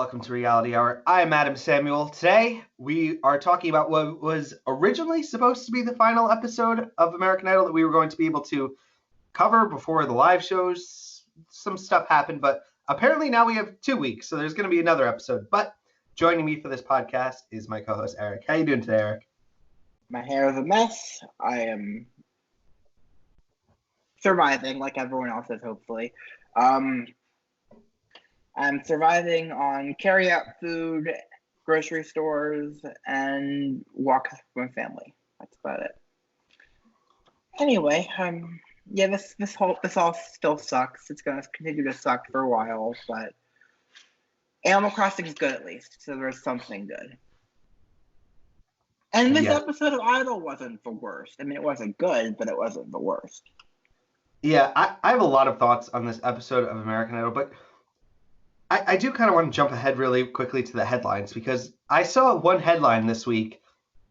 welcome to Reality Hour. I'm Adam Samuel. Today, we are talking about what was originally supposed to be the final episode of American Idol that we were going to be able to cover before the live shows. Some stuff happened, but apparently now we have 2 weeks, so there's going to be another episode. But joining me for this podcast is my co-host, Eric. How you doing today, Eric? My hair is a mess. I am surviving like everyone else is, hopefully. I'm surviving on carry-out food, grocery stores, and walks with my family. That's about it. Anyway, yeah, this all still sucks. It's gonna continue to suck for a while, but Animal Crossing is good at least, so there's something good. And this episode of Idol wasn't the worst. I mean, it wasn't good, but it wasn't the worst. Yeah, I have a lot of thoughts on this episode of American Idol, but I do kind of want to jump ahead really quickly to the headlines, because I saw one headline this week.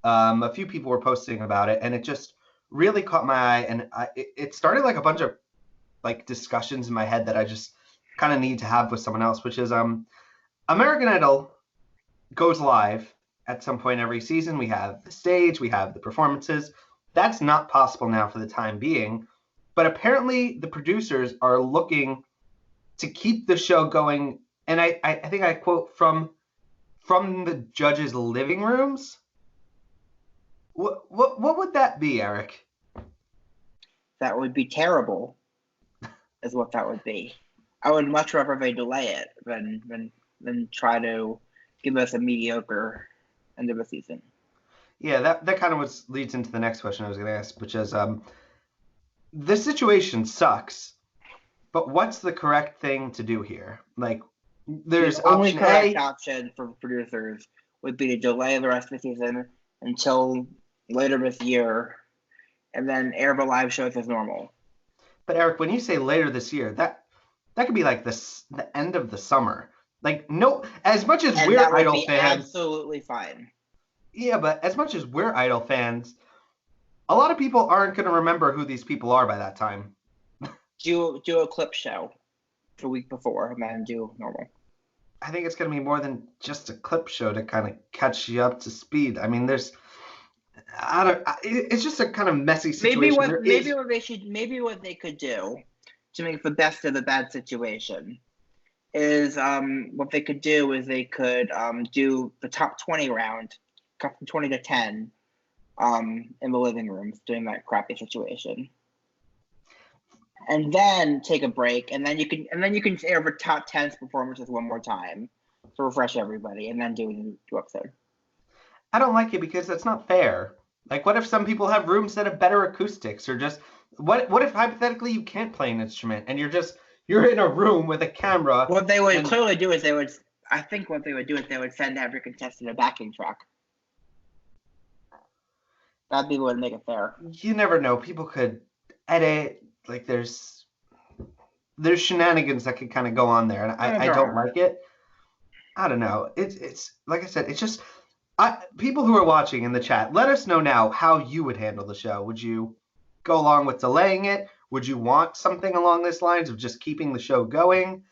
A few people were posting about it, and it just really caught my eye, and it started like a bunch of like discussions in my head that I just kind of need to have with someone else, which is American Idol goes live at some point every season. We have the stage, we have the performances. That's not possible now for the time being, but apparently the producers are looking to keep the show going. And I think I quote from the judges' living rooms. What would that be, Eric? That would be terrible, is what that would be. I would much rather they delay it than try to give us a mediocre end of the season. Yeah, that kind of leads into the next question I was going to ask, which is the situation sucks, but what's the correct thing to do here? Like, there's the only correct A. option for producers would be to delay the rest of the season until later this year, and then air the live shows as normal. But Eric, when you say later this year, that could be like the end of the summer. Like, no, as much as we're Idol fans, absolutely fine. Yeah, but as much as we're Idol fans, a lot of people aren't going to remember who these people are by that time. Do a clip show the week before, and then do normal. I think it's going to be more than just a clip show to kind of catch you up to speed. I mean, it's just a kind of messy situation. Maybe what they could do to make the best of the bad situation is what they could do is they could do the top 20 round, cut from 20 to 10 in the living rooms during that crappy situation. And then take a break, and then you can air the top 10 performances one more time to refresh everybody, and then do a new episode. I don't like it because that's not fair. Like, what if some people have rooms that have better acoustics, or just what if hypothetically you can't play an instrument and you're in a room with a camera? What they would clearly do is they would send every contestant a backing track. That'd be what would make it fair. You never know. People could edit. Like, there's shenanigans that could kind of go on there, and I don't like it. I don't know. It's like I said, it's just people who are watching in the chat, let us know now how you would handle the show. Would you go along with delaying it? Would you want something along these lines of just keeping the show going?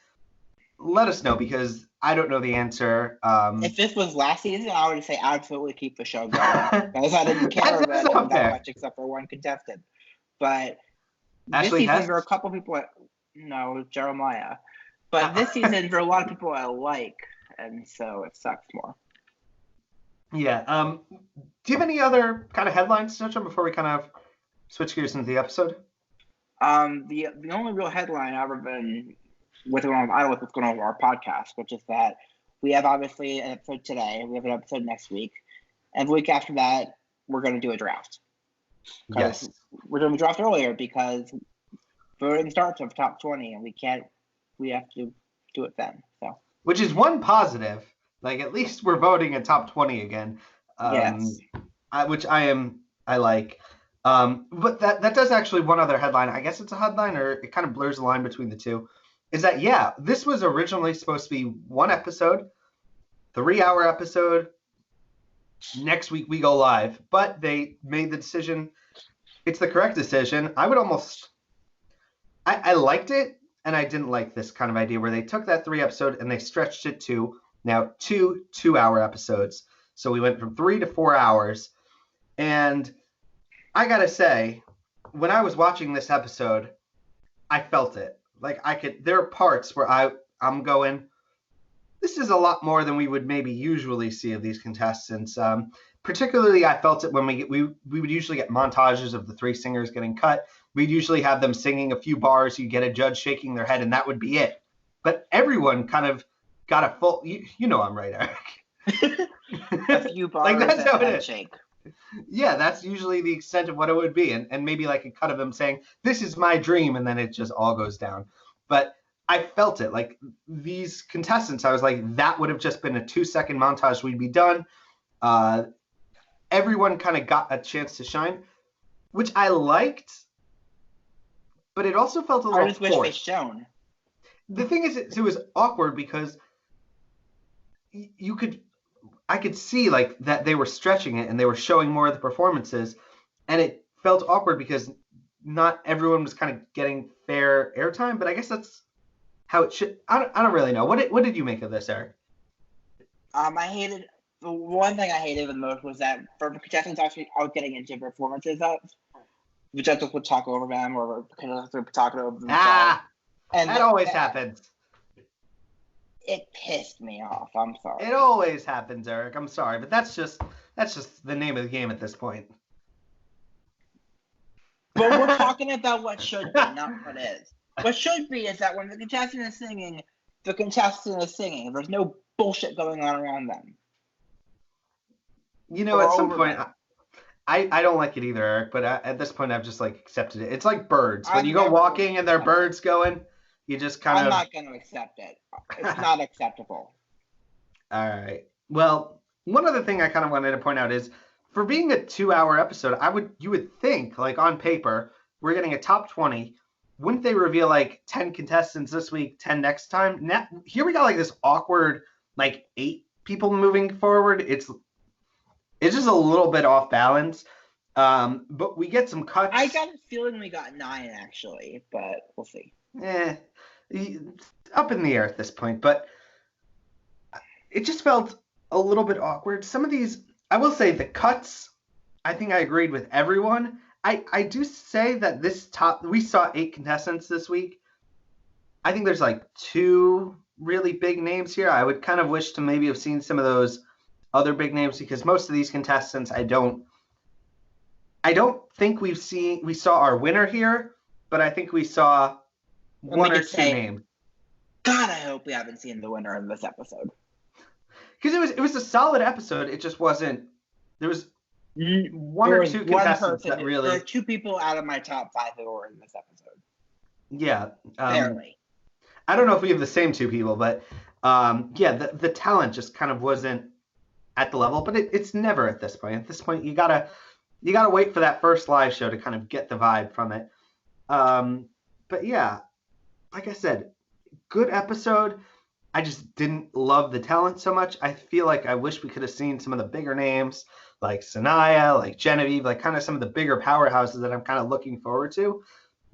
Let us know, because I don't know the answer. If this was last season, I would say absolutely keep the show going, because I didn't care about that much except for one contestant. But this season, there are a couple people Jeremiah. But this season, there are a lot of people I like, and so it sucks more. Yeah. Do you have any other kind of headlines to touch on before we kind of switch gears into the episode? The only real headline other than what's going on with Idol, what's going on with our podcast, which is that we have obviously an episode today, we have an episode next week, and the week after that, we're going to do a draft. Yes. We're doing a draft earlier because voting starts with top 20, and we have to do it then. So. Which is one positive. Like, at least we're voting a top 20 again. Yes. Which I like. But that does actually one other headline. I guess it's a headline, or it kind of blurs the line between the two. Is that, yeah, this was originally supposed to be one episode, 3-hour episode. Next week we go live, but they made the decision. It's the correct decision. I liked it, and I didn't like this kind of idea where they took that 3 episode and they stretched it to now 2-hour episodes. So we went from 3 to 4 hours. And I gotta say, when I was watching this episode, I felt it. Like there are parts where I'm going, this is a lot more than we would maybe usually see of these contestants. Particularly, I felt it when we would usually get montages of the 3 singers getting cut. We'd usually have them singing a few bars. You'd get a judge shaking their head, and that would be it. But everyone kind of got a full. You know I'm right, Eric. A few bars. Like that's how it is. Headshake. Yeah, that's usually the extent of what it would be, and maybe like a cut of him saying, "This is my dream," and then it just all goes down. But I felt it. Like these contestants, I was like, that would have just been a 2-second montage. We'd be done. Everyone kind of got a chance to shine, which I liked, but it also felt a little forced. I just wish they shown. The thing is, it was awkward because I could see like that they were stretching it and they were showing more of the performances, and it felt awkward because not everyone was kind of getting fair airtime. But I guess that's how it should. I don't really know. What did you make of this, Eric? I hated. The one thing I hated the most was that for contestants actually out getting into performances of, the judges would talk over them or contestants would talk over themselves. And that always happens. It pissed me off. I'm sorry. It always happens, Eric. I'm sorry, but that's just the name of the game at this point. But we're talking about what should be, not what is. What should be is that when the contestant is singing, the contestant is singing. There's no bullshit going on around them. You know, at some point, I don't like it either, Eric, but at this point, I've just, like, accepted it. It's like birds. When you go walking and there are birds going, you just kind of... I'm not going to accept it. It's not acceptable. All right. Well, one other thing I kind of wanted to point out is, for being a 2-hour episode, you would think, like, on paper, we're getting a top 20. Wouldn't they reveal, like, 10 contestants this week, 10 next time? Now, here we got, like, this awkward, like, 8 people moving forward. It's just a little bit off balance. But we get some cuts. I got a feeling we got 9, actually, but we'll see. Up in the air at this point. But it just felt a little bit awkward. Some of these, I will say the cuts, I think I agreed with everyone. I do say that we saw 8 contestants this week. I think there's like 2 really big names here. I would kind of wish to maybe have seen some of those other big names because most of these contestants I don't think we saw our winner here, but I think we saw one or 2 names. God, I hope we haven't seen the winner in this episode. Because it was a solid episode. It just wasn't. There was one or 2 contestants that really. There were 2 people out of my top 5 who were in this episode. Yeah. Barely. I don't know if we have the same 2 people, but the talent just kind of wasn't at the level. But it's never at this point. At this point, you gotta wait for that first live show to kind of get the vibe from it. But yeah, like I said, good episode. I just didn't love the talent so much. I feel like I wish we could have seen some of the bigger names like Sanaya, like Genevieve, like kind of some of the bigger powerhouses that I'm kind of looking forward to.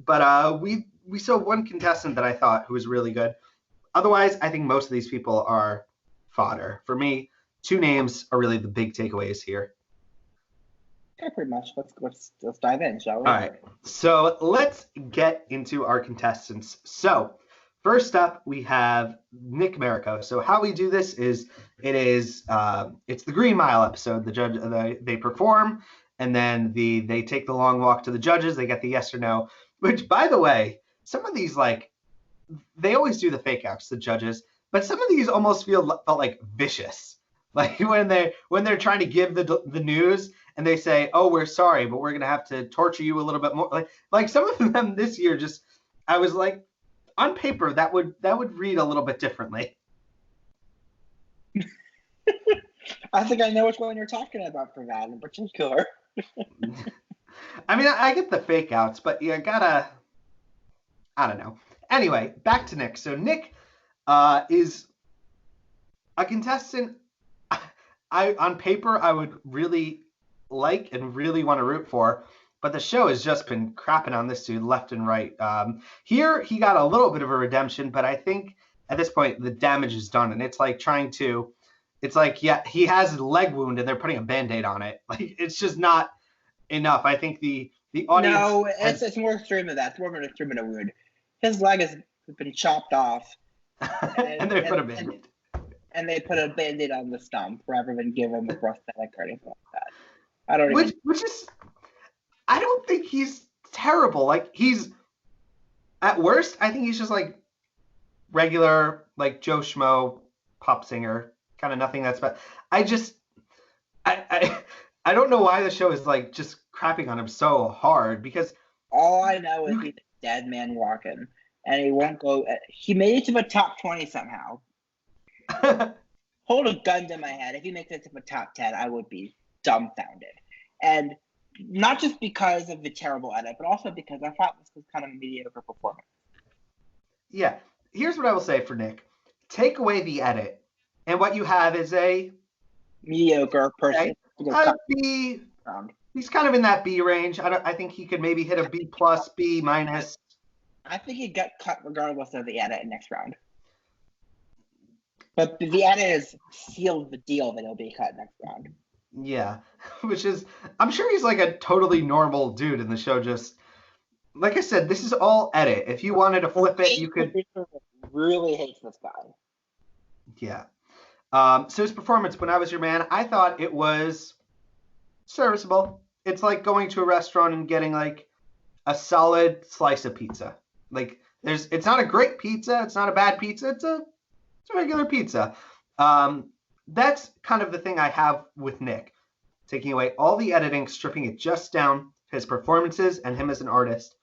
But we saw one contestant that I thought who was really good. Otherwise, I think most of these people are fodder. For me, 2 names are really the big takeaways here. Yeah, pretty much. Let's dive in, shall we? All right. So let's get into our contestants. So first up, we have Nick Marico. So how we do this is it's the Green Mile episode. The judge they perform, and then they take the long walk to the judges. They get the yes or no. Which, by the way, some of these they always do the fake outs, the judges, but some of these almost felt like vicious. Like when they're trying to give the news and they say, "Oh, we're sorry, but we're gonna have to torture you a little bit more." Like some of them this year, just I was like, on paper that would read a little bit differently. I think I know which one you're talking about for that in particular. I mean, I get the fake outs, but you gotta, I don't know. Anyway, back to Nick. So Nick is a contestant on paper I would really like and really want to root for, but the show has just been crapping on this dude left and right. Here he got a little bit of a redemption, but I think at this point the damage is done, and it's like yeah, he has a leg wound and they're putting a Band-Aid on it. Like, it's just not enough. I think the audience. No, it's more extreme than that. It's more of an extreme than a wound. His leg has been chopped off, and they put a Band-Aid. And they put a Band-Aid on the stump rather than give him a prosthetic or anything like that. I don't think he's terrible. Like, he's at worst, I think he's just like regular, like Joe Schmo pop singer, kind of nothing that's bad. I don't know why the show is like just crapping on him so hard, because all I know is he's a dead man walking, and he won't go. He made it to the top 20 somehow. Hold a gun to my head. If he makes it to the top 10, I would be dumbfounded. And not just because of the terrible edit, but also because I thought this was kind of a mediocre performance. Yeah. Here's what I will say for Nick. Take away the edit, and what you have is a mediocre person. He's kind of in that B range. I think he could maybe hit a B+, B-. I think he'd get cut regardless of the edit next round. But the edit has sealed the deal that he'll be cut next round. Yeah, which is, I'm sure he's like a totally normal dude in the show. Just like I said, this is all edit. If you wanted to flip it, you could. Really hates this guy. Yeah. So his performance, When I Was Your Man, I thought it was serviceable. It's like going to a restaurant and getting like a solid slice of pizza. Like, it's not a great pizza. It's not a bad pizza. It's a regular pizza. That's kind of the thing I have with Nick. Taking away all the editing, stripping it just down his performances and him as an artist.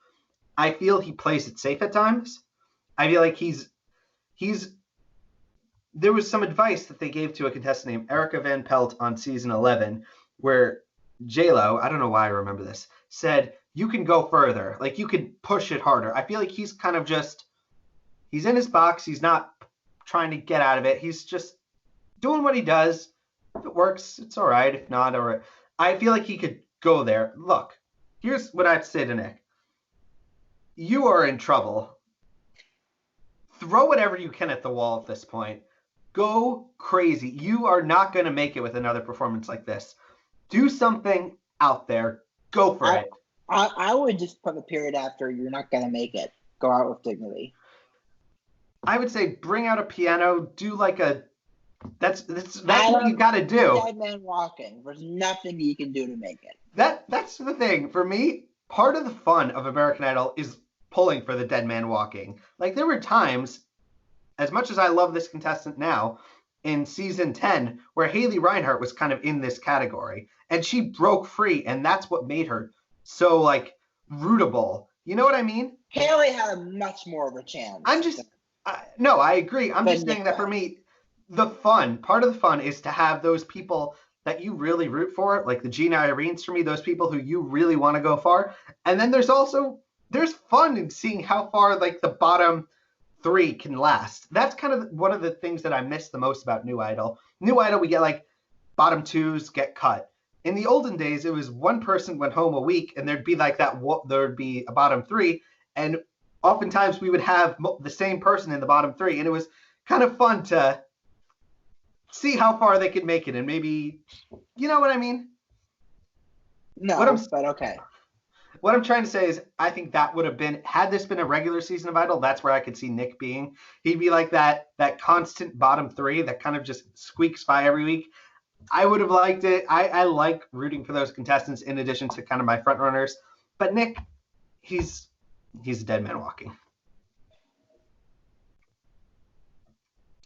I feel he plays it safe at times. I feel like there was some advice that they gave to a contestant named Erica Van Pelt on season 11, where J-Lo, I don't know why I remember this, said, you can go further. Like, you could push it harder. I feel like he's kind of just, he's in his box. He's not trying to get out of it. He's just doing what he does. If it works, it's all right. If not, all right. I feel like he could go there. Look, here's what I have to say to Nick. You are in trouble. Throw whatever you can at the wall at this point. Go crazy. You are not going to make it with another performance like this. Do something out there. Go for it. I would just put the period after you're not going to make it. Go out with dignity. I would say bring out a piano. Do like a... That's what you got to do. Dead man walking. There's nothing you can do to make it. That's the thing. For me, part of the fun of American Idol is pulling for the dead man walking. Like, there were times, as much as I love this contestant now, in season 10, where Haley Reinhart was kind of in this category, and she broke free, and that's what made her so, like, rootable. You know what I mean? Haley had a much more of a chance. No, I agree. I'm just saying that for me, part of the fun is to have those people that you really root for, like the Gina Irenes for me, those people who you really want to go far. And then there's fun in seeing how far, like, the bottom 3 can last. That's kind of one of the things that I miss the most about New Idol. New Idol, we get like bottom 2s get cut. In the olden days, it was one person went home a week, and there'd be like there'd be a bottom 3, and oftentimes we would have the same person in the bottom 3, and it was kind of fun to see how far they could make it, and maybe, you know what I mean? No, but okay. What I'm trying to say is, I think that would have been, had this been a regular season of Idol, that's where I could see Nick being. He'd be like that constant bottom 3 that kind of just squeaks by every week. I would have liked it. I like rooting for those contestants in addition to kind of my front runners. But Nick, he's a dead man walking.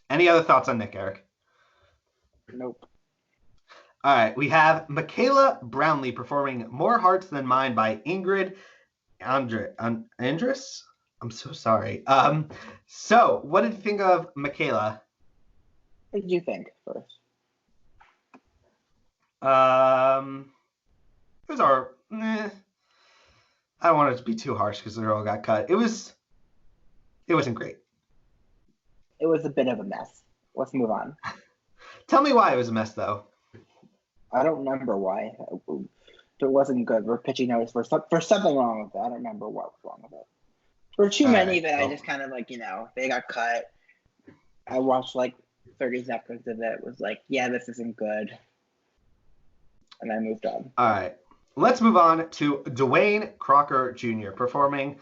Any other thoughts on Nick, Eric? Nope. All right, we have Michaela Brownlee performing More Hearts Than Mine by Ingrid Andress? I'm so sorry. So what did you think of Michaela? What did you think first? It was I don't want it to be too harsh because the girl got cut. It wasn't great. It was a bit of a mess. Let's move on. Tell me why it was a mess, though. I don't remember why. It wasn't good. We're pitching notice for something wrong with it. I don't remember what was wrong with it. There were too many that I just kind of like, they got cut. I watched like 30 seconds of it. Was like, yeah, this isn't good, and I moved on. All right, let's move on to Dwayne Crocker Jr. performing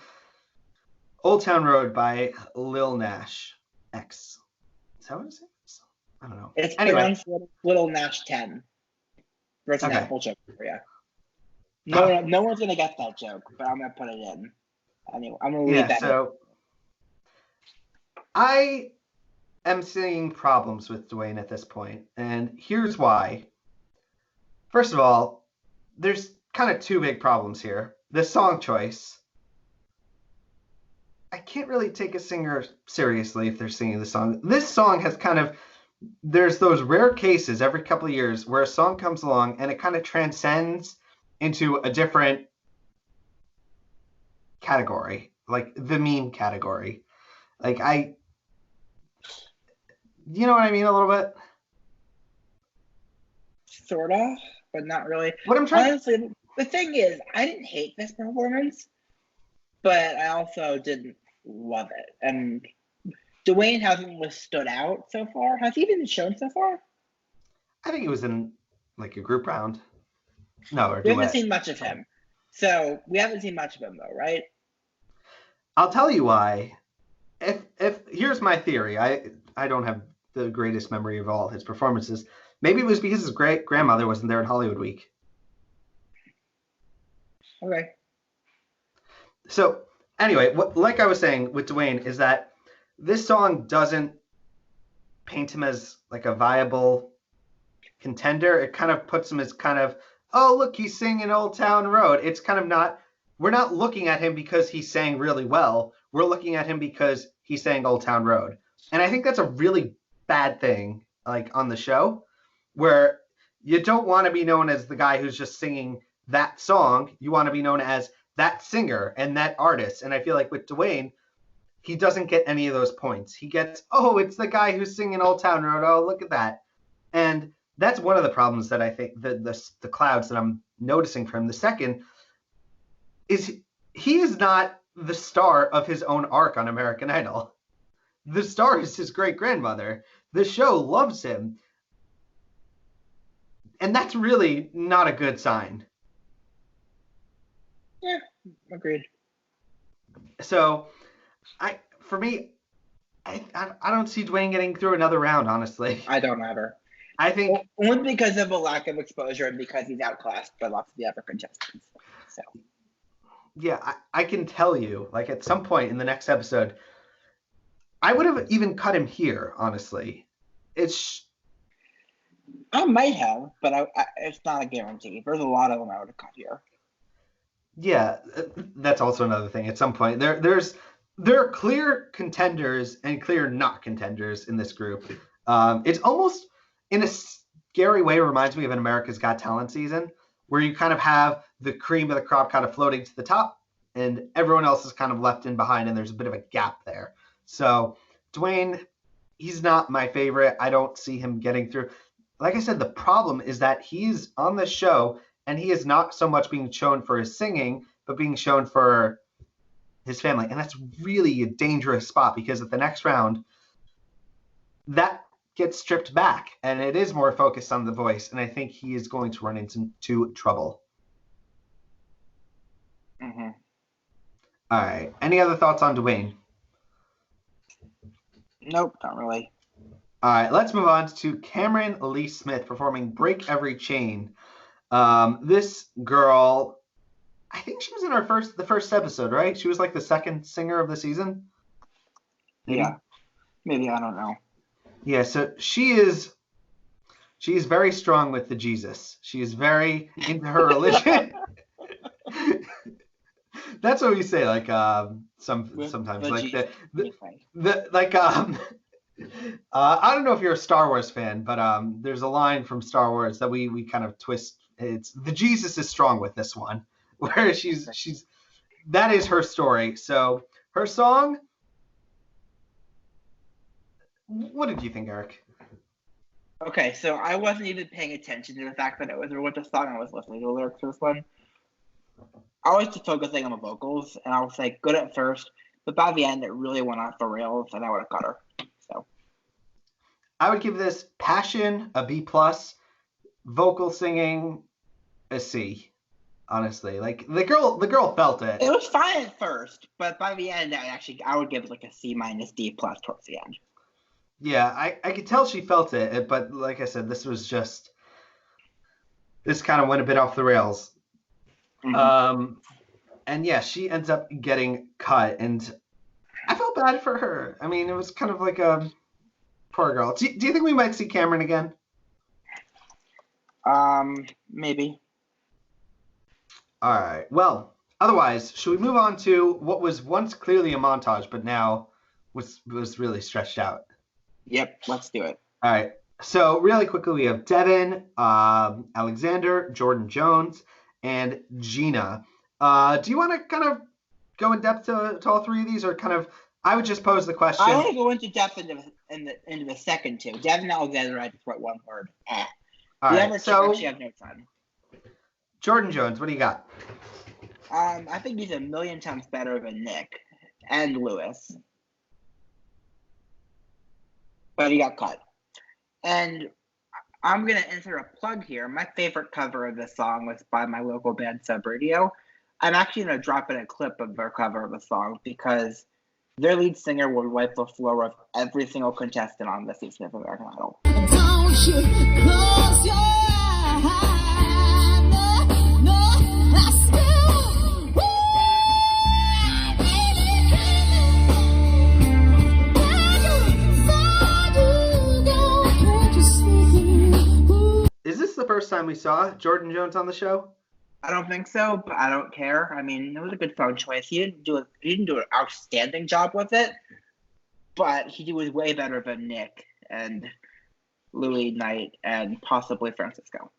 "Old Town Road" by Lil Nas X. Is that what it is? I don't know. It's pronounced Little Nash 10. There's an Okay. Apple joke for you. No one's gonna get that joke, but I'm gonna put it in. Anyway, I'm gonna read that. So I am seeing problems with Dwayne at this point, and here's why. First of all, there's kind of two big problems here. The song choice. I can't really take a singer seriously if they're singing the song. This song has kind of, there's those rare cases every couple of years where a song comes along and it kind of transcends into a different category, like the meme category. Like you know what I mean a little bit? Sorta, but not really. What I'm trying. Honestly, the thing is, I didn't hate this performance, but I also didn't love it. And Dwayne hasn't stood out so far. Has he been shown so far? I think he was in like a group round. No, or we haven't seen much of him. So we haven't seen much of him though, right? I'll tell you why. If here's my theory. I don't have the greatest memory of all his performances. Maybe it was because his great grandmother wasn't there in Hollywood Week. Okay. So anyway, like I was saying with Dwayne is that this song doesn't paint him as like a viable contender. It kind of puts him as kind of, oh, look, he's singing Old Town Road. It's kind of not, we're not looking at him because he sang really well. We're looking at him because he sang Old Town Road. And I think that's a really bad thing, like on the show, where you don't want to be known as the guy who's just singing that song. You want to be known as that singer and that artist. And I feel like with Dwayne, he doesn't get any of those points. He gets, oh, it's the guy who's singing Old Town Road. Oh, look at that. And that's one of the problems that I think the clouds that I'm noticing from him. The second is he is not the star of his own arc on American Idol. The star is his great-grandmother. The show loves him. And that's really not a good sign. Yeah, agreed. So, for me, I don't see Dwayne getting through another round, honestly. I don't either. I think only because of a lack of exposure and because he's outclassed by lots of the other contestants. So yeah, I can tell you, like at some point in the next episode, I would have even cut him here. Honestly, I might have, but it's not a guarantee. There's a lot of them I would have cut here. Yeah, that's also another thing. At some point, there are clear contenders and clear not contenders in this group. It's almost in a scary way reminds me of an America's Got Talent season where you kind of have the cream of the crop kind of floating to the top and everyone else is kind of left in behind and there's a bit of a gap there. So Dwayne, he's not my favorite. I don't see him getting through. Like I said, the problem is that he's on the show and he is not so much being shown for his singing, but being shown for his family. And that's really a dangerous spot because at the next round, that gets stripped back and it is more focused on the voice. And I think he is going to run into trouble. Mm-hmm. All right. Any other thoughts on Dwayne? Nope, not really. All right. Let's move on to Cameron Lee Smith performing Break Every Chain. This girl, I think she was in the first episode, right? She was like the second singer of the season. Maybe? Yeah. Maybe, I don't know. Yeah, so she's very strong with the Jesus. She is very into her religion. That's what we say, like sometimes, like I don't know if you're a Star Wars fan, but there's a line from Star Wars that we kind of twist. It's the Jesus is strong with this one, where she's that is her story. So her song. What did you think, Eric? Okay, so I wasn't even paying attention to the fact that it was what the song I was listening to the lyrics for this one. I was just focusing on the vocals, and I was like, good at first, but by the end, it really went off the rails, and I would have cut her. So I would give this passion a B plus, vocal singing a C. Honestly, like the girl felt it. It was fine at first, but by the end, I would give it like a C minus D plus towards the end. Yeah, I could tell she felt it, but like I said, this kind of went a bit off the rails. Mm-hmm. And yeah, she ends up getting cut, and I felt bad for her. I mean, it was kind of like a poor girl. Do you think we might see Cameron again? Maybe. All right. Well, otherwise, should we move on to what was once clearly a montage, but now was really stretched out? Yep, let's do it. All right. So really quickly, we have Devin, Alexander, Jordan Jones, and Gina. Do you want to kind of go in depth to all three of these, or kind of? I would just pose the question. I want to go into depth into the second two. Devin, Alexander, I just wrote one word. All right. So actually have notes on. Jordan Jones, what do you got? I think he's a million times better than Nick and Lewis. But he got cut. And I'm going to insert a plug here. My favorite cover of this song was by my local band Sub Radio. I'm actually going to drop in a clip of their cover of the song because their lead singer will wipe the floor of every single contestant on this season of American Idol. Don't you close your eyes. Is this the first time we saw Jordan Jones on the show? I don't think so, but I don't care. I mean, it was a good phone choice. He didn't do an outstanding job with it, but he was way better than Nick and Louis Knight and possibly Francisco.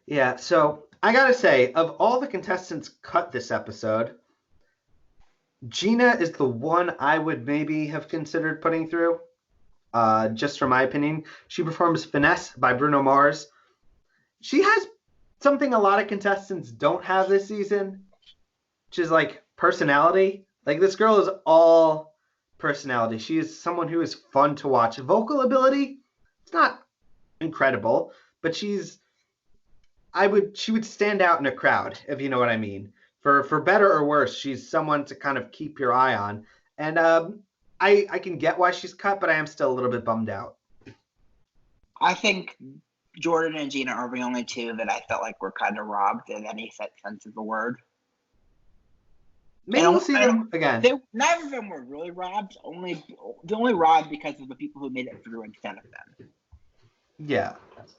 Yeah, so I gotta say, of all the contestants cut this episode, Gina is the one I would maybe have considered putting through. Just from my opinion, she performs Finesse by Bruno Mars. She has something a lot of contestants don't have this season, which is like personality. Like this girl is all personality. She is someone who is fun to watch. Vocal ability, it's not incredible, but she would stand out in a crowd, if you know what I mean. For better or worse, she's someone to kind of keep your eye on. And I can get why she's cut, but I am still a little bit bummed out. I think Jordan and Gina are the only two that I felt like were kind of robbed in any sense of the word. Maybe we'll see them again. None of them were really robbed. The only robbed because of the people who made it through instead of them. Yeah.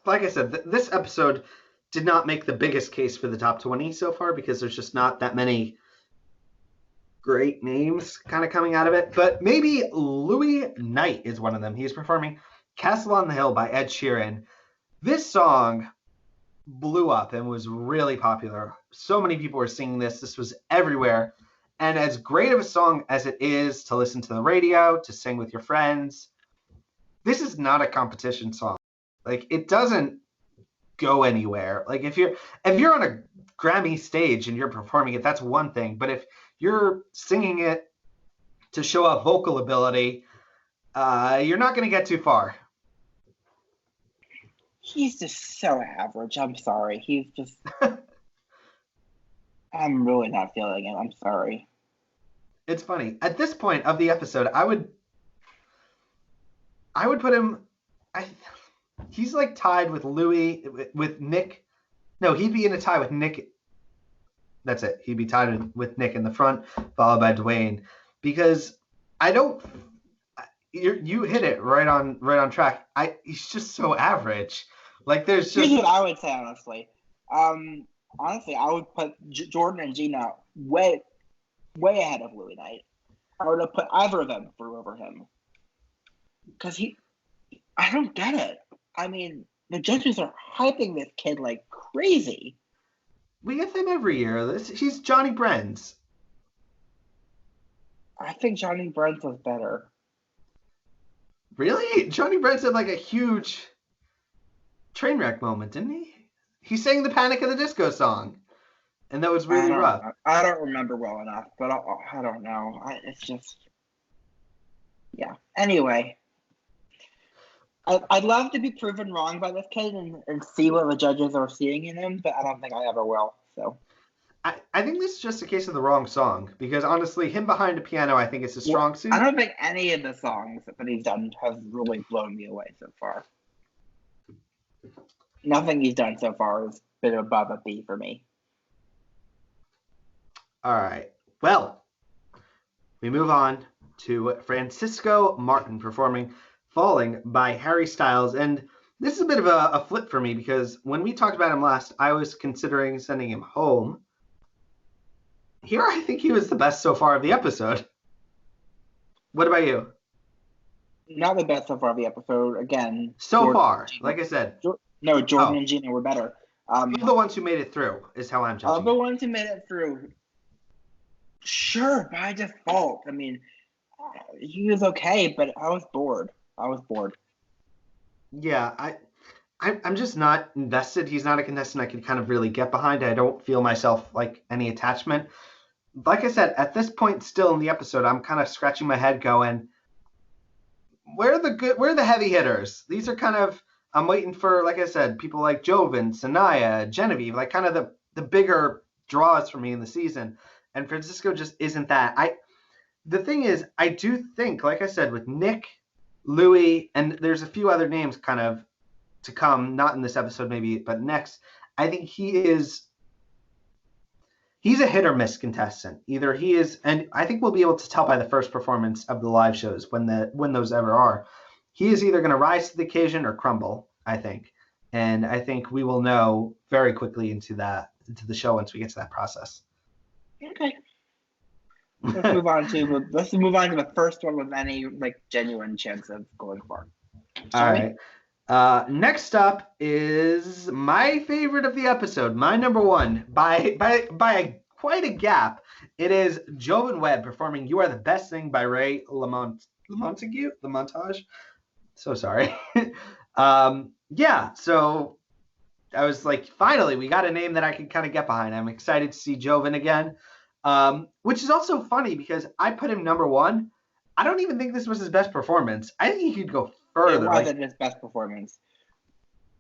Like I said, this episode did not make the biggest case for the top 20 so far because there's just not that many great names kind of coming out of it. But maybe Louis Knight is one of them. He's performing Castle on the Hill by Ed Sheeran. This song blew up and was really popular. So many people were singing this. This was everywhere. And as great of a song as it is to listen to the radio, to sing with your friends, this is not a competition song. Like, it doesn't go anywhere. Like, if you're on a Grammy stage and you're performing it, that's one thing. But if you're singing it to show off vocal ability, you're not going to get too far. He's just so average. I'm sorry. He's just... I'm really not feeling it. I'm sorry. It's funny. At this point of the episode, I would put him... he's like tied with Louis, with Nick. No, he'd be in a tie with Nick. That's it. He'd be tied with Nick in the front, followed by Dwayne. Because I don't... You hit it right on track. He's just so average. Like, there's just... Here's what I would say, honestly. Honestly, I would put Jordan and Gina way ahead of Louis Knight. I would have put either of them through over him. Because I don't get it. I mean, the judges are hyping this kid like crazy. We get them every year. He's Johnny Brens. I think Johnny Brens was better. Really? Johnny Brens had like a huge train wreck moment, didn't he? He sang the Panic at the Disco song. And that was really rough. I don't remember well enough, but I don't know. It's just... Yeah. Anyway. I'd love to be proven wrong by this kid and see what the judges are seeing in him, but I don't think I ever will. So I think this is just a case of the wrong song, because honestly, him behind a piano, I think is a strong suit. I don't think any of the songs that he's done have really blown me away so far. Nothing he's done so far has been above a B for me. All right. Well, we move on to Francisco Martin performing Falling by Harry Styles. And this is a bit of a flip for me, because when we talked about him last, I was considering sending him home. Here, I think he was the best so far of the episode. What about you? Not the best so far of the episode. Again. So far, like I said. Jordan and Gina were better. The ones who made it through is how I'm judging. The ones who made it through. Sure, by default. I mean, he was okay, but I was bored. Yeah, I'm just not invested. He's not a contestant I could kind of really get behind. I don't feel myself like any attachment. Like I said, at this point still in the episode, I'm kind of scratching my head going, where are the heavy hitters? These are kind of, I'm waiting for, like I said, people like Jovan, Sanaya, Genevieve, like kind of the bigger draws for me in the season. And Francisco just isn't that. The thing is, I do think, like I said, with Nick, Louis, and there's a few other names kind of to come, not in this episode maybe, but next, I think he's a hit or miss contestant. Either he is, and I think we'll be able to tell by the first performance of the live shows when those ever are. He is either going to rise to the occasion or crumble, I think. And I think we will know very quickly into the show once we get to that process. Okay. Let's move on to the first one with any like genuine chance of going far. All right. Next up is my favorite of the episode, my number one, by quite a gap. It is Jovan Webb performing "You Are the Best Thing" by Ray Lamontage. So sorry. Yeah. So I was like, finally, we got a name that I can kind of get behind. I'm excited to see Jovan again. Which is also funny because I put him number one. I don't even think this was his best performance. I think he could go further. It wasn't his best performance,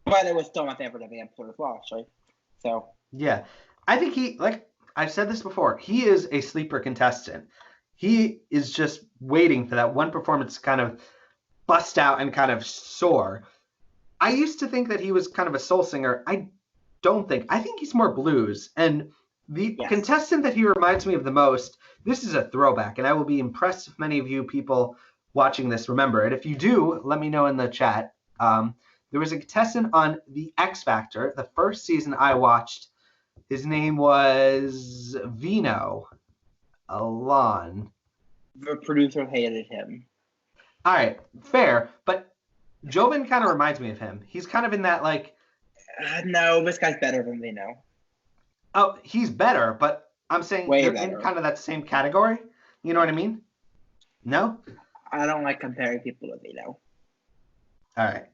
but it was still my favorite of the episode as well, actually. So yeah, I think he, like I've said this before, he is a sleeper contestant. He is just waiting for that one performance to kind of bust out and kind of soar. I used to think that he was kind of a soul singer. I think he's more blues. And the contestant that he reminds me of the most, this is a throwback, and I will be impressed if many of you people watching this remember it. If you do, let me know in the chat. There was a contestant on The X Factor, the first season I watched. His name was Vino Alon. The producer hated him. All right, fair, but Jovan kind of reminds me of him. He's kind of in that like... no, this guy's better than Vino. Oh, he's better, but I'm saying they're in kind of that same category. You know what I mean? No? I don't like comparing people to Vino. All right.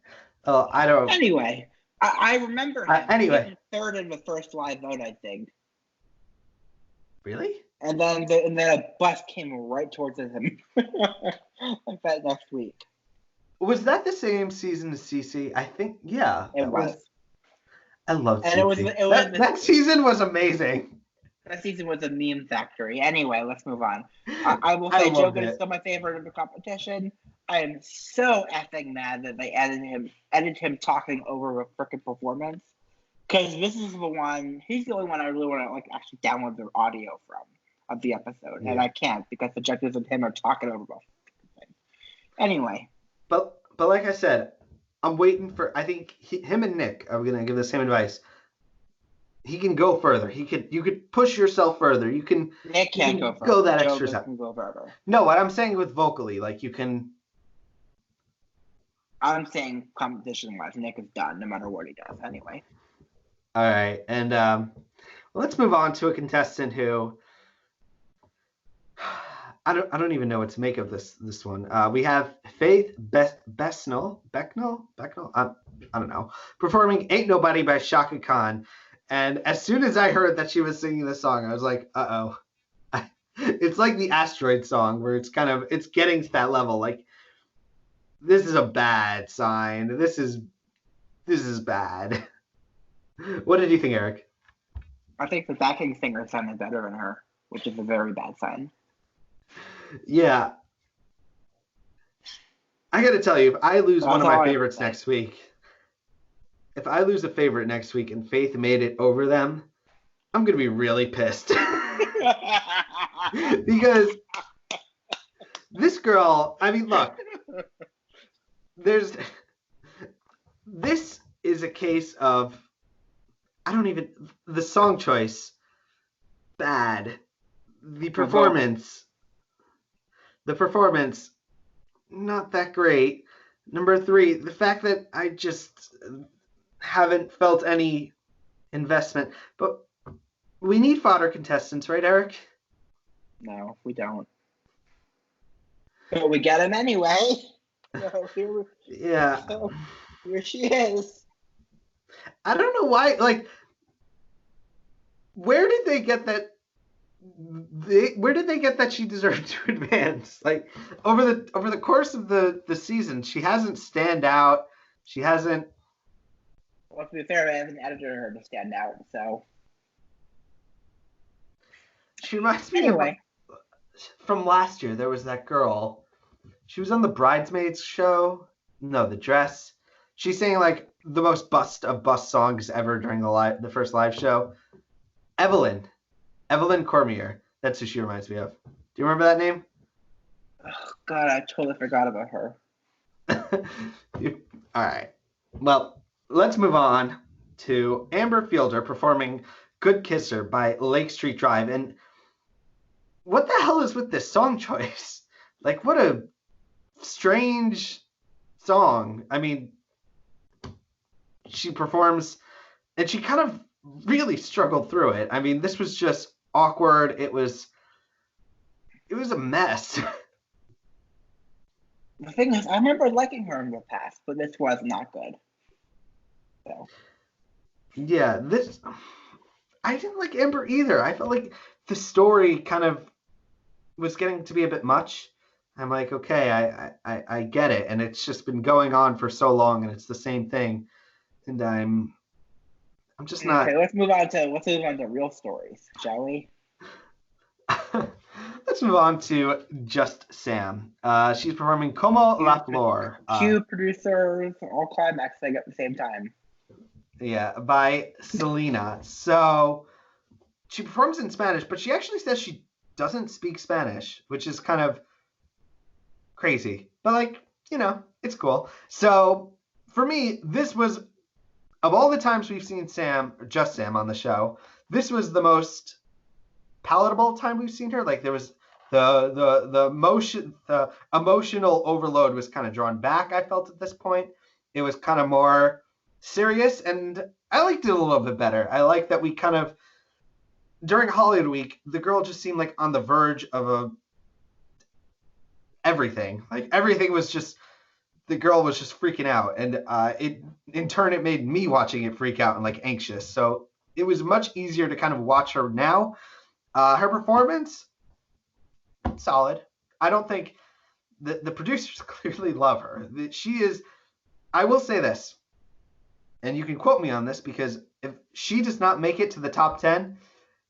I don't... Anyway, I remember him. Anyway. Third in the first live vote, I think. Really? And then a bus came right towards him. Like that next week. Was that the same season as CC? I think, yeah. It was. I loved and CC. That season was amazing. That season was a meme factory. Anyway, let's move on. I will say Jovan is still my favorite of the competition. I am so effing mad that they edited him talking over a freaking performance. Because this is the one, he's the only one I really want to like actually download the audio from of the episode. Yeah. And I can't because the judges and him are talking over both things. Anyway. But like I said, I'm waiting for, I think him and Nick are going to give the same advice. He can go further. You could push yourself further. Nick can't go further. Go that extra step. Can go further. No, what I'm saying with vocally, like you can. I'm saying competition-wise, Nick is done no matter what he does. Anyway. All right, and let's move on to a contestant who I don't even know what to make of this one. We have Faith Becknell. I don't know. Performing "Ain't Nobody" by Shaka Khan. And as soon as I heard that she was singing this song, I was like, uh-oh. It's like the Asteroid song where it's getting to that level. Like this is a bad sign. This is bad. What did you think, Eric? I think the backing singer sounded better than her, which is a very bad sign. Yeah. I got to tell you, if I lose one of my favorites next week, if I lose a favorite next week and Faith made it over them, I'm going to be really pissed. Because this girl, I mean, look, this is a case of, the song choice, bad. The performance, not that great. Number 3, the fact that I just haven't felt any investment. But we need fodder contestants, right, Eric? No, we don't. But we get them anyway. So here she is. I don't know why. Like, where did they get that? Where did they get that she deserved to advance? Like, over the course of the season, she hasn't stand out. She hasn't. Well, to be fair, I haven't edited her to stand out, so. She reminds me of, from last year. There was that girl. She was on the Bridesmaids show. No, The Dress. She sang like the most bust of bust songs ever during the first live show. Evelyn Cormier. That's who she reminds me of. Do you remember that name? Oh, God, I totally forgot about her. All right. Well, let's move on to Amber Fielder performing Good Kisser by Lake Street Drive. And what the hell is with this song choice? Like, what a strange song. I mean, she performs, and she kind of really struggled through it. I mean, this was just awkward. It was a mess. The thing is, I remember liking her in the past, but this was not good. So. Yeah, I didn't like Amber either. I felt like the story kind of was getting to be a bit much. I'm like, okay, I get it, and it's just been going on for so long, and it's the same thing, and I'm just not. Okay, let's move on to real stories, shall we? Let's move on to Just Sam. She's performing Como la Flor. Two producers all climaxing at the same time. Yeah, by Selena. So she performs in Spanish, but she actually says she doesn't speak Spanish, which is kind of crazy. But, like, it's cool. So for me, this was, of all the times we've seen Just Sam on the show, this was the most palatable time we've seen her. Like, there was the emotional overload was kind of drawn back, I felt, at this point. It was kind of more serious, and I liked it a little bit better. I like that we kind of, during Hollywood Week, the girl just seemed like on the verge of everything. Like, everything was just, the girl was just freaking out, and in turn it made me watching it freak out and like anxious. So it was much easier to kind of watch her now. Her performance, solid. I don't think the producers clearly love her. She is, I will say this, and you can quote me on this, because if she does not make it to the top 10,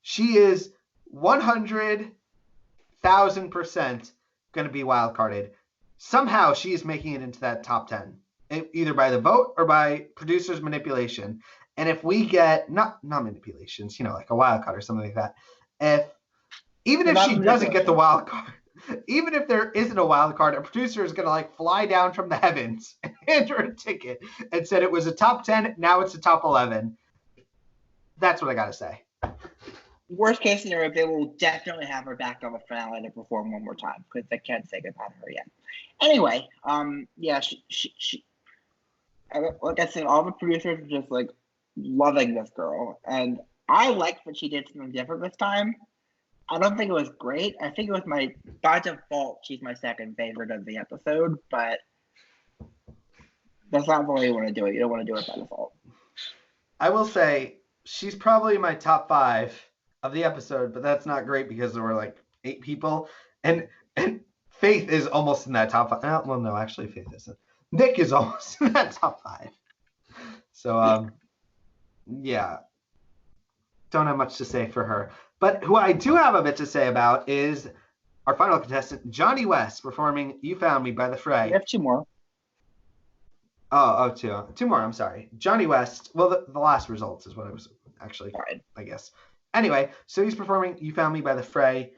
she is 100,000% going to be wildcarded. Somehow she is making it into that top 10, either by the vote or by producers' manipulation. And if we get, not manipulations, like a wild card or something like that, even if she doesn't get the wild card, even if there isn't a wild card, a producer is going to like fly down from the heavens and hand her a ticket and said it was a top 10, now it's a top 11. That's what I got to say. Worst case scenario, they will definitely have her back on the finale to perform one more time, because they can't say goodbye to her yet. Anyway, yeah, she like I said, all the producers were just like loving this girl, and I liked that she did something different this time. I don't think it was great. I think it was by default, she's my second favorite of the episode, but that's not the way you want to do it. You don't want to do it by default. I will say she's probably my top 5 of the episode, but that's not great because there were like 8 people, and Faith is almost in that top 5. Well, no, actually, Faith isn't. Nick is almost in that top 5. So, yeah. Don't have much to say for her. But who I do have a bit to say about is our final contestant, Johnny West, performing You Found Me by The Fray. We have 2 more. Two more, I'm sorry. Johnny West, well, the last results is what I was actually, Fine. I guess. Anyway, so he's performing You Found Me by The Fray.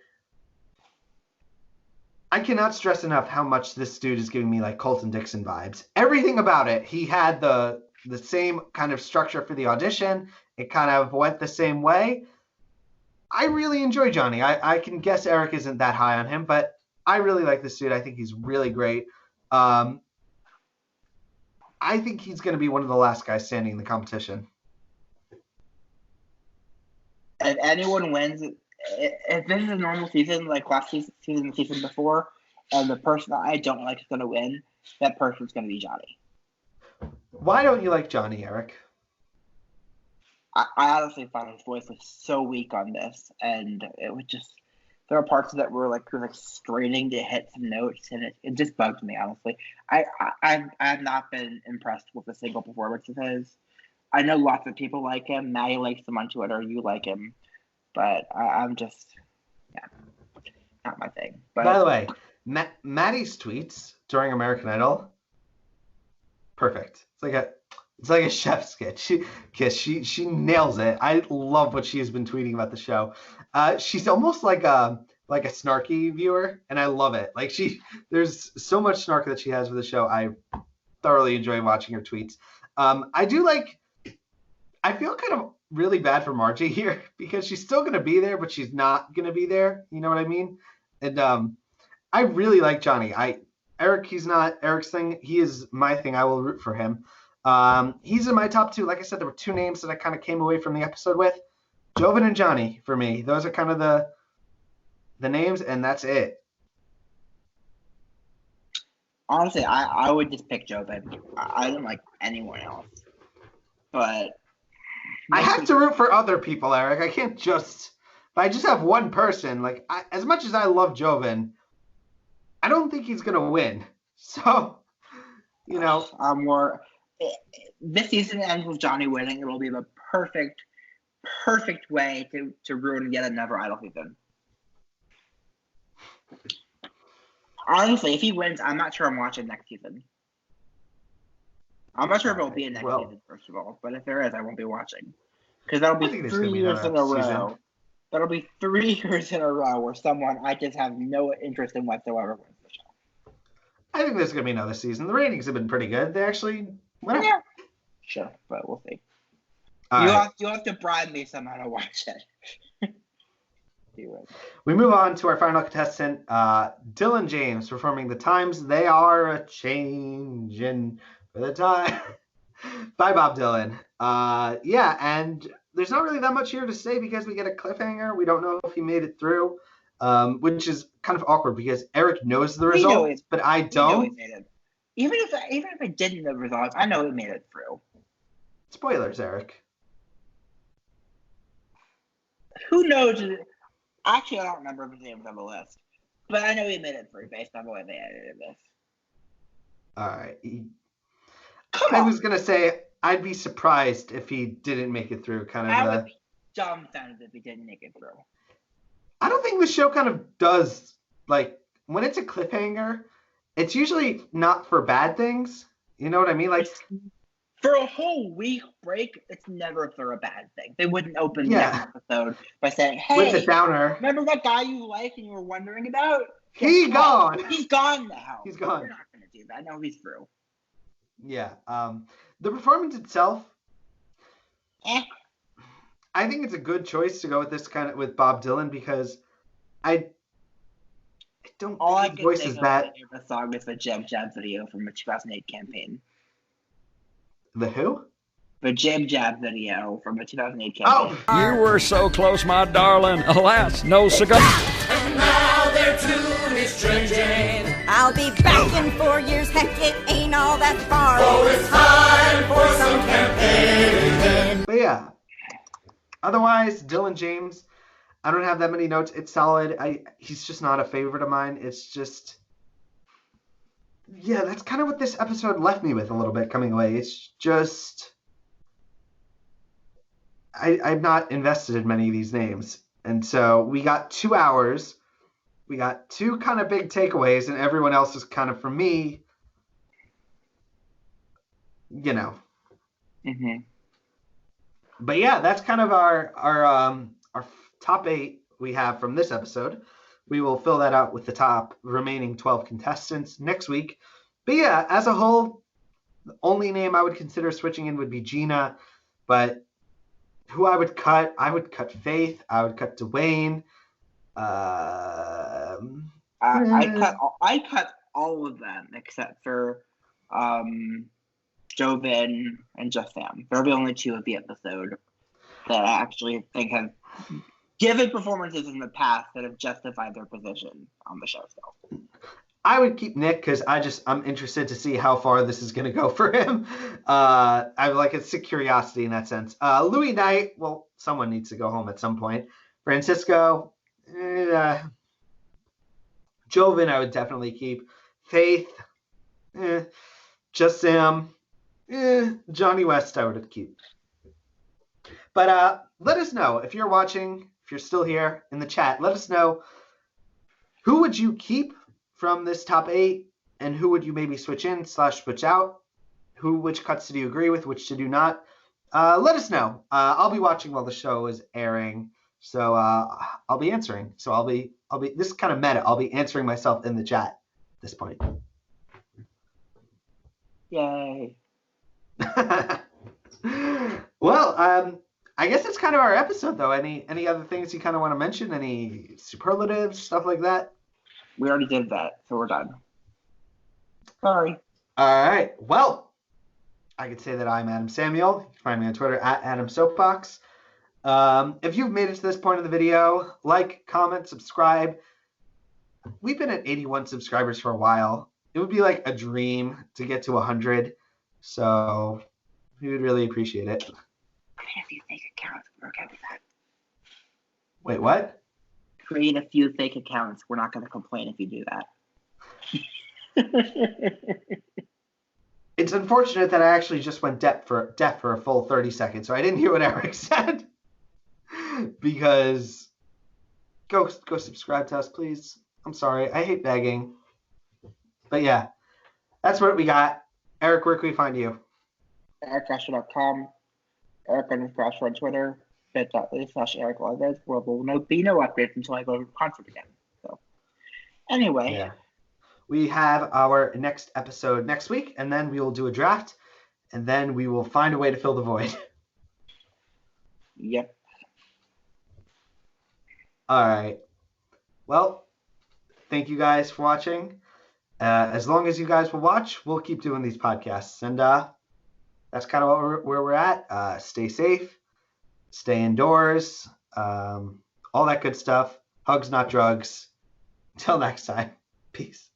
I cannot stress enough how much this dude is giving me like Colton Dixon vibes. Everything about it. He had the same kind of structure for the audition. It kind of went the same way. I really enjoy Johnny. I can guess Eric isn't that high on him, but I really like this dude. I think he's really great. I think he's going to be one of the last guys standing in the competition. If anyone wins, if this is a normal season, like last season before, and the person that I don't like is going to win, that person's going to be Johnny. Why don't you like Johnny, Eric? I honestly thought his voice was so weak on this, and it was just, there were parts of that were like straining to hit some notes, and it just bugged me, honestly. I have not been impressed with a single performance of his. I know lots of people like him. Maddie likes him on Twitter. You like him. But I'm just, not my thing. But by the way, Maddie's tweets during American Idol, perfect. It's like a chef's kiss. She nails it. I love what she has been tweeting about the show. She's almost like a snarky viewer, and I love it. Like there's so much snark that she has for the show. I thoroughly enjoy watching her tweets. I feel kind of really bad for Margie here because she's still going to be there, but she's not going to be there. You know what I mean? And I really like Johnny. Eric, he's not Eric's thing. He is my thing. I will root for him. He's in my top 2. Like I said, there were 2 names that I kind of came away from the episode with. Joven and Johnny for me. Those are kind of the names, and that's it. Honestly, I would just pick Joven. I don't like anyone else. But I have to root for other people, Eric. I can't just. If I just have one person, like as much as I love Joven, I don't think he's gonna win. So, you know, this season ends with Johnny winning. It'll be the perfect way to ruin yet another Idol season. Honestly, if he wins, I'm not sure I'm watching next season. I'm not sure if it'll be in next season, first of all. But if there is, I won't be watching. Because that'll be 3 years in a row. That'll be 3 years in a row where someone I just have no interest in whatsoever wins the show. I think there's going to be another season. The ratings have been pretty good. They actually went up. Yeah. Sure, but we'll see. You'll have to bribe me somehow to watch it. We move on to our final contestant, Dylan James, performing The Times They Are A-Changin' for the Time by Bob Dylan. And there's not really that much here to say because we get a cliffhanger. We don't know if he made it through, which is kind of awkward because Eric knows the results, but I don't. Even if I didn't know the results, I know he made it through. Spoilers, Eric. Who knows? Actually, I don't remember if his name was on the list, but I know he made it through based on the way they edited this. All right. I was gonna say I'd be surprised if he didn't make it through. I would be dumbfounded if he didn't make it through. I don't think the show kind of does, like, when it's a cliffhanger, it's usually not for bad things. You know what I mean? Like, for a whole week break, it's never for a bad thing. They wouldn't open the episode by saying, "Hey, with a downer. Remember that guy you like and you were wondering about? He's gone. He's gone now. He's gone. We're not going to do that. No, he's through." Yeah. The performance itself, I think it's a good choice to go with this kind of with Bob Dylan because I don't think his voice is that. The song is the Jib Jab video from the 2008 campaign. The who? The Jib Jab video from the 2008 campaign. Oh, you were so close, my darling. Alas, no cigar. And now their tune is changing. I'll be back in 4 years. Heck, it ain't all that far. Oh, it's time for some campaigning. But yeah. Otherwise, Dylan James, I don't have that many notes. It's solid. He's just not a favorite of mine. It's just yeah, that's kind of what this episode left me with a little bit coming away. It's just I'm not invested in many of these names. And so we got 2 hours. We got 2 kind of big takeaways, and everyone else is kind of, for me, you know. Mm-hmm. But yeah, that's kind of our top 8 we have from this episode. We will fill that out with the top remaining 12 contestants next week. But yeah, as a whole, the only name I would consider switching in would be Gina. But who I would cut Faith. I would cut Dwayne. I cut all of them except for Joven and Just Sam. They're the only 2 of the episode that I actually think have given performances in the past that have justified their position on the show still. I would keep Nick because I'm interested to see how far this is going to go for him. I like a sick curiosity in that sense. Louis Knight, well, someone needs to go home at some point. Francisco, Joven, I would definitely keep. Faith, Just Sam, Johnny West, I would keep. But let us know if you're watching, if you're still here in the chat. Let us know, who would you keep from this top 8, and who would you maybe switch in / switch out? Which cuts did you agree with? Which did you not? Let us know. I'll be watching while the show is airing, so I'll be answering. So I'll be. This is kind of meta. I'll be answering myself in the chat at this point. Yay! Well, I guess that's kind of our episode, though. Any other things you kind of want to mention? Any superlatives, stuff like that? We already did that, so we're done. Sorry. All right. Well, I could say that I'm Adam Samuel. You can find me on Twitter at AdamSoapbox. If you've made it to this point of the video, like, comment, subscribe. We've been at 81 subscribers for a while. It would be like a dream to get to 100. So we would really appreciate it. Create a few fake accounts. We're okay with that. Wait, what? Create a few fake accounts. We're not going to complain if you do that. It's unfortunate that I actually just went deaf for a full 30 seconds, so I didn't hear what Eric said. Because go subscribe to us, please. I'm sorry. I hate begging. But yeah, that's what we got. Eric, where can we find you? EricAscher.com. Eric_Ascher on Twitter. bit.ly/Eric Lagos, where there will be no updates until I go to the concert again. So, anyway. Yeah. We have our next episode next week, and then we will do a draft, and then we will find a way to fill the void. Yep. All right. Well, thank you guys for watching. As long as you guys will watch, we'll keep doing these podcasts. And that's kind of where we're at. Stay safe. Stay indoors. All that good stuff. Hugs, not drugs. Until next time. Peace.